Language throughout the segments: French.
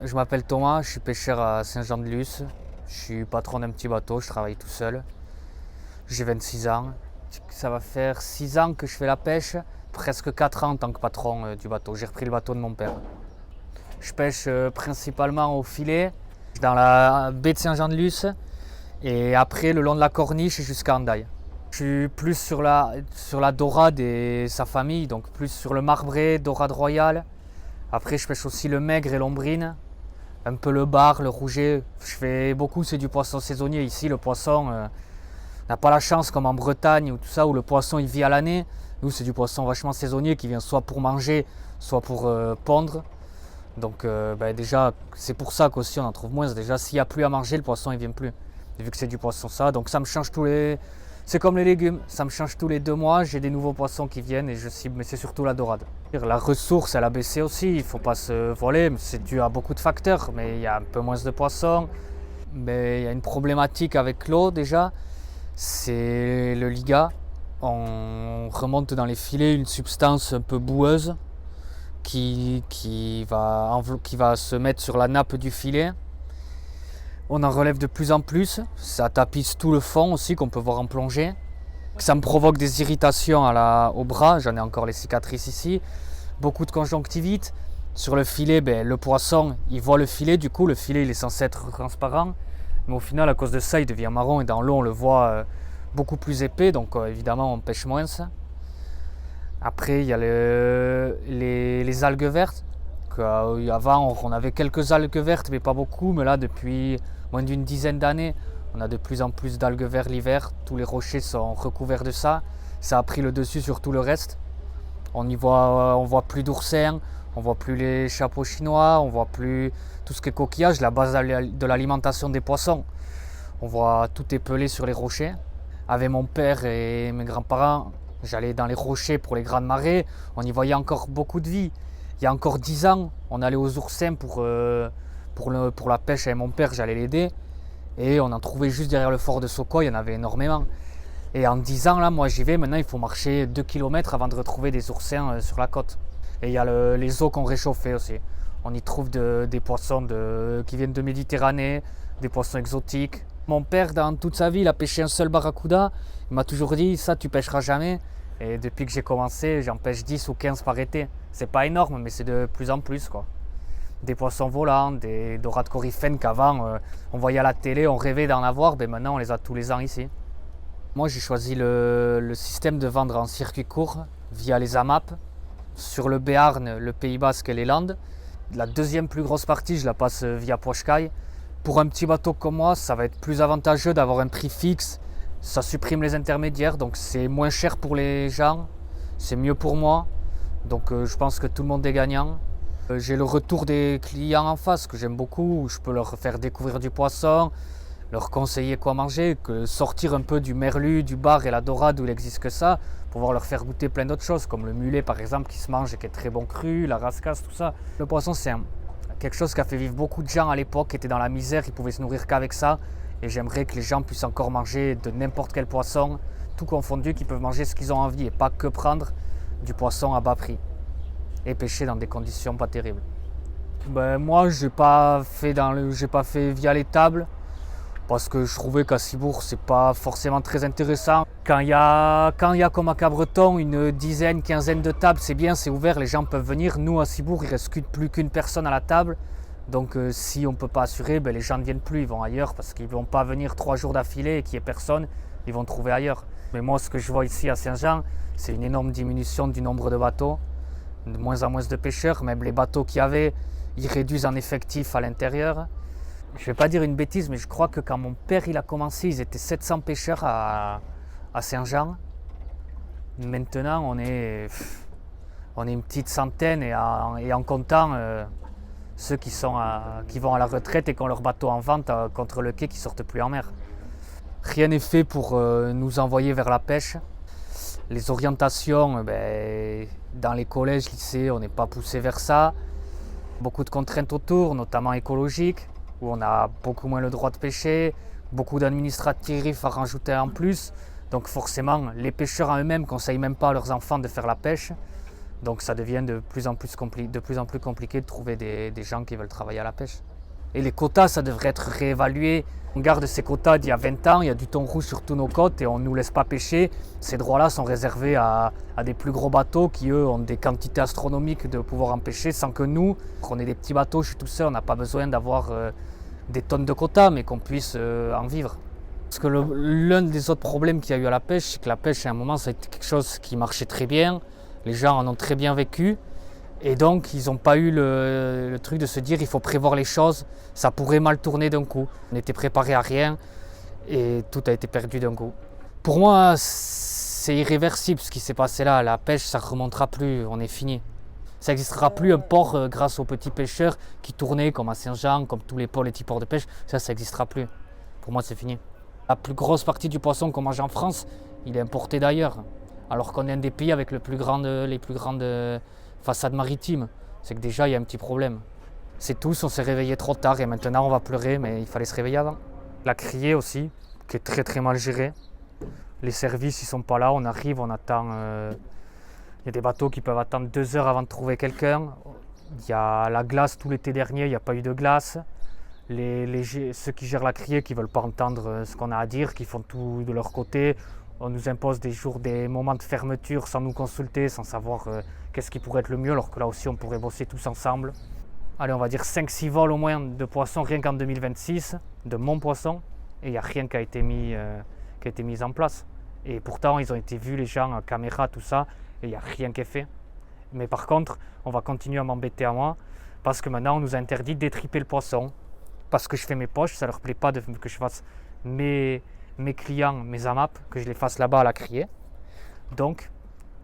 Je m'appelle Thomas, je suis pêcheur à Saint-Jean-de-Luz. Je suis patron d'un petit bateau, je travaille tout seul. J'ai 26 ans. Ça va faire 6 ans que je fais la pêche, presque 4 ans en tant que patron du bateau. J'ai repris le bateau de mon père. Je pêche principalement au filet, dans la baie de Saint-Jean-de-Luz et après le long de la corniche jusqu'à Hendaye. Je suis plus sur la dorade et sa famille, donc plus sur le marbré, dorade royale. Après je pêche aussi le maigre et l'ombrine. Un peu le bar, le rouget. Je fais beaucoup, c'est du poisson saisonnier. Ici, le poisson n'a pas la chance comme en Bretagne ou tout ça, où le poisson il vit à l'année. Nous, c'est du poisson vachement saisonnier qui vient soit pour manger, soit pour pondre. Donc déjà, c'est pour ça qu'aussi on en trouve moins. Déjà, s'il n'y a plus à manger, le poisson il vient plus. Et vu que c'est du poisson ça, donc ça me change tous les... C'est comme les légumes, ça me change tous les 2 mois, j'ai des nouveaux poissons qui viennent et je cible, mais c'est surtout la dorade. La ressource, elle a baissé aussi, il ne faut pas se voiler, c'est dû à beaucoup de facteurs, mais il y a un peu moins de poissons. Mais il y a une problématique avec l'eau déjà, c'est le liga. On remonte dans les filets une substance un peu boueuse qui va se mettre sur la nappe du filet. On en relève de plus en plus, ça tapisse tout le fond aussi qu'on peut voir en plongée. Ça me provoque des irritations au bras, j'en ai encore les cicatrices ici. Beaucoup de conjonctivite. Sur le filet, le poisson, il voit le filet, du coup le filet il est censé être transparent. Mais au final, à cause de ça, il devient marron et dans l'eau on le voit beaucoup plus épais, donc évidemment on pêche moins. Après, il y a les algues vertes. Avant, on avait quelques algues vertes, mais pas beaucoup. Mais là, depuis moins d'une dizaine d'années, on a de plus en plus d'algues vertes l'hiver. Tous les rochers sont recouverts de ça. Ça a pris le dessus sur tout le reste. On voit plus d'oursins, on voit plus les chapeaux chinois, on voit plus tout ce qui est coquillage, la base de l'alimentation des poissons. On voit tout épelé sur les rochers. Avec mon père et mes grands-parents, j'allais dans les rochers pour les grandes marées. On y voyait encore beaucoup de vie. Il y a encore 10 ans, on allait aux oursins pour la pêche avec mon père, j'allais l'aider. Et on en trouvait juste derrière le fort de Soco, il y en avait énormément. Et en 10 ans, là, moi j'y vais, maintenant il faut marcher 2 km avant de retrouver des oursins sur la côte. Et il y a les eaux qu'on réchauffait aussi. On y trouve des poissons qui viennent de Méditerranée, des poissons exotiques. Mon père, dans toute sa vie, il a pêché un seul barracuda. Il m'a toujours dit, ça tu pêcheras jamais. Et depuis que j'ai commencé, j'en pêche 10 ou 15 par été. C'est pas énorme, mais c'est de plus en plus, quoi. Des poissons volants, des dorades coryphènes qu'avant on voyait à la télé, on rêvait d'en avoir, maintenant on les a tous les ans ici. Moi j'ai choisi le système de vendre en circuit court via les AMAP sur le Béarn, le Pays Basque et les Landes. La deuxième plus grosse partie, je la passe via Pochcaille. Pour un petit bateau comme moi, ça va être plus avantageux d'avoir un prix fixe. Ça supprime les intermédiaires, donc c'est moins cher pour les gens, c'est mieux pour moi. Donc je pense que tout le monde est gagnant. J'ai le retour des clients en face que j'aime beaucoup, où je peux leur faire découvrir du poisson, leur conseiller quoi manger, sortir un peu du merlu, du bar et la dorade où il n'existe que ça, pouvoir leur faire goûter plein d'autres choses, comme le mulet par exemple qui se mange et qui est très bon cru, la rascasse, tout ça. Le poisson c'est quelque chose qui a fait vivre beaucoup de gens à l'époque, qui étaient dans la misère, qui pouvaient se nourrir qu'avec ça. Et j'aimerais que les gens puissent encore manger de n'importe quel poisson, tout confondu, qu'ils peuvent manger ce qu'ils ont envie et pas que prendre du poisson à bas prix et pêcher dans des conditions pas terribles. Moi, j'ai pas fait via les tables parce que je trouvais qu'à Cibourg, c'est pas forcément très intéressant. Quand il y a comme à Cabreton une dizaine, quinzaine de tables, c'est bien, c'est ouvert, les gens peuvent venir. Nous, à Cibourg, il ne reste plus qu'une personne à la table. Donc si on ne peut pas assurer, les gens ne viennent plus, ils vont ailleurs parce qu'ils ne vont pas venir 3 jours d'affilée et qu'il n'y ait personne, ils vont trouver ailleurs. Mais moi, ce que je vois ici à Saint-Jean, c'est une énorme diminution du nombre de bateaux, de moins en moins de pêcheurs. Même les bateaux qu'il y avait, ils réduisent en effectif à l'intérieur. Je ne vais pas dire une bêtise, mais je crois que quand mon père il a commencé, ils étaient 700 pêcheurs à Saint-Jean. Maintenant, on est une petite centaine et en comptant ceux qui vont à la retraite et qui ont leur bateau en vente contre le quai qui ne sortent plus en mer. Rien n'est fait pour nous envoyer vers la pêche. Les orientations, dans les collèges, lycées, on n'est pas poussé vers ça. Beaucoup de contraintes autour, notamment écologiques, où on a beaucoup moins le droit de pêcher, beaucoup d'administratifs à rajouter en plus. Donc forcément, les pêcheurs en eux-mêmes ne conseillent même pas à leurs enfants de faire la pêche. Donc ça devient de plus en plus compliqué de trouver des gens qui veulent travailler à la pêche. Et les quotas, ça devrait être réévalué. On garde ces quotas d'il y a 20 ans, il y a du thon rouge sur tous nos côtes et on ne nous laisse pas pêcher. Ces droits-là sont réservés à des plus gros bateaux qui, eux, ont des quantités astronomiques de pouvoir en pêcher sans que nous, on est des petits bateaux, je suis tout seul, on n'a pas besoin d'avoir des tonnes de quotas, mais qu'on puisse en vivre. Parce que l'un des autres problèmes qu'il y a eu à la pêche, c'est que la pêche, à un moment, ça a été quelque chose qui marchait très bien. Les gens en ont très bien vécu. Et donc, ils n'ont pas eu le truc de se dire il faut prévoir les choses, ça pourrait mal tourner d'un coup. On était préparé à rien et tout a été perdu d'un coup. Pour moi, c'est irréversible ce qui s'est passé là. La pêche, ça ne remontera plus, on est fini. Ça n'existera plus un port grâce aux petits pêcheurs qui tournaient comme à Saint-Jean, comme tous les petits ports de pêche. Ça n'existera plus. Pour moi, c'est fini. La plus grosse partie du poisson qu'on mange en France, il est importé d'ailleurs. Alors qu'on est un des pays avec les plus grandes façades maritimes. C'est que déjà, il y a un petit problème. C'est tous, on s'est réveillé trop tard et maintenant on va pleurer, mais il fallait se réveiller avant. La criée aussi, qui est très très mal gérée. Les services, ils sont pas là, on arrive, on attend. Il y a des bateaux qui peuvent attendre 2 heures avant de trouver quelqu'un. Il y a la glace tout l'été dernier, il n'y a pas eu de glace. Ceux qui gèrent la criée qui ne veulent pas entendre ce qu'on a à dire, qui font tout de leur côté. On nous impose des moments de fermeture sans nous consulter, sans savoir qu'est-ce qui pourrait être le mieux, alors que là aussi on pourrait bosser tous ensemble. Allez, on va dire 5-6 vols au moins de poissons rien qu'en 2026, de mon poisson, et il n'y a rien qui a été mis en place. Et pourtant, ils ont été vus, les gens, à caméra, tout ça, et il n'y a rien qui est fait. Mais par contre, on va continuer à m'embêter à moi, parce que maintenant on nous a interdit d'étriper le poisson. Parce que je fais mes poches, ça ne leur plaît pas que je fasse mes clients, mes AMAP, que je les fasse là-bas à la criée. Donc,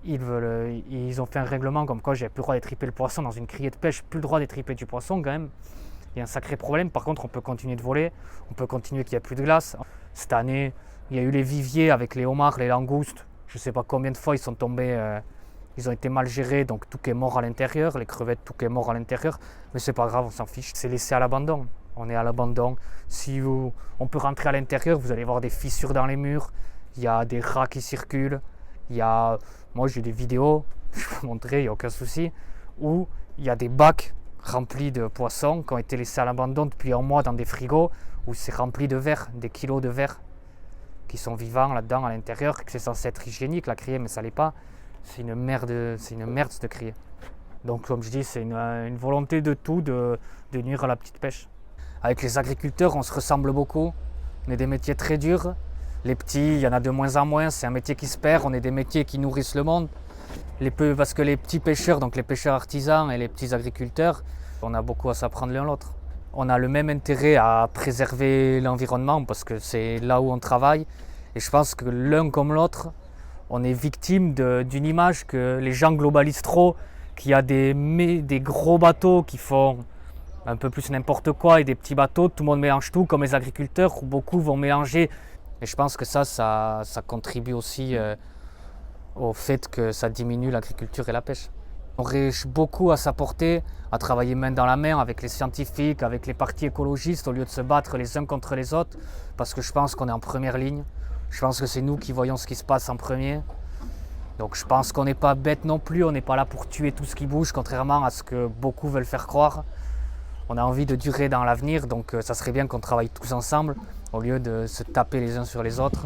ils ont fait un règlement comme quoi j'ai plus le droit d'étriper le poisson dans une criée de pêche, plus le droit d'étriper du poisson quand même. Il y a un sacré problème. Par contre, on peut continuer de voler, on peut continuer qu'il n'y a plus de glace. Cette année, il y a eu les viviers avec les homards, les langoustes. Je ne sais pas combien de fois ils sont tombés, ils ont été mal gérés, donc tout est mort à l'intérieur, les crevettes, tout est mort à l'intérieur. Mais c'est pas grave, on s'en fiche, c'est laissé à l'abandon. On est à l'abandon. On peut rentrer à l'intérieur, vous allez voir des fissures dans les murs, il y a des rats qui circulent, moi j'ai des vidéos, je peux vous montrer, il n'y a aucun souci, où il y a des bacs remplis de poissons qui ont été laissés à l'abandon depuis un mois dans des frigos, où c'est rempli de vers, des kilos de vers qui sont vivants là-dedans à l'intérieur, que c'est censé être hygiénique la criée, mais ça l'est pas. C'est une merde cette criée. Donc comme je dis, c'est une volonté de tout de nuire à la petite pêche. Avec les agriculteurs, on se ressemble beaucoup. On est des métiers très durs. Les petits, il y en a de moins en moins. C'est un métier qui se perd. On est des métiers qui nourrissent le monde. Parce que les petits pêcheurs, donc les pêcheurs artisans et les petits agriculteurs, on a beaucoup à s'apprendre l'un l'autre. On a le même intérêt à préserver l'environnement parce que c'est là où on travaille. Et je pense que l'un comme l'autre, on est victime d'une image que les gens globalisent trop, qu'il y a des gros bateaux qui font un peu plus n'importe quoi et des petits bateaux, tout le monde mélange tout comme les agriculteurs où beaucoup vont mélanger. Et je pense que ça contribue aussi au fait que ça diminue l'agriculture et la pêche. On réussit beaucoup à s'apporter, à travailler main dans la main avec les scientifiques, avec les partis écologistes au lieu de se battre les uns contre les autres parce que je pense qu'on est en première ligne. Je pense que c'est nous qui voyons ce qui se passe en premier. Donc je pense qu'on n'est pas bête non plus, on n'est pas là pour tuer tout ce qui bouge, contrairement à ce que beaucoup veulent faire croire. On a envie de durer dans l'avenir, donc ça serait bien qu'on travaille tous ensemble, au lieu de se taper les uns sur les autres.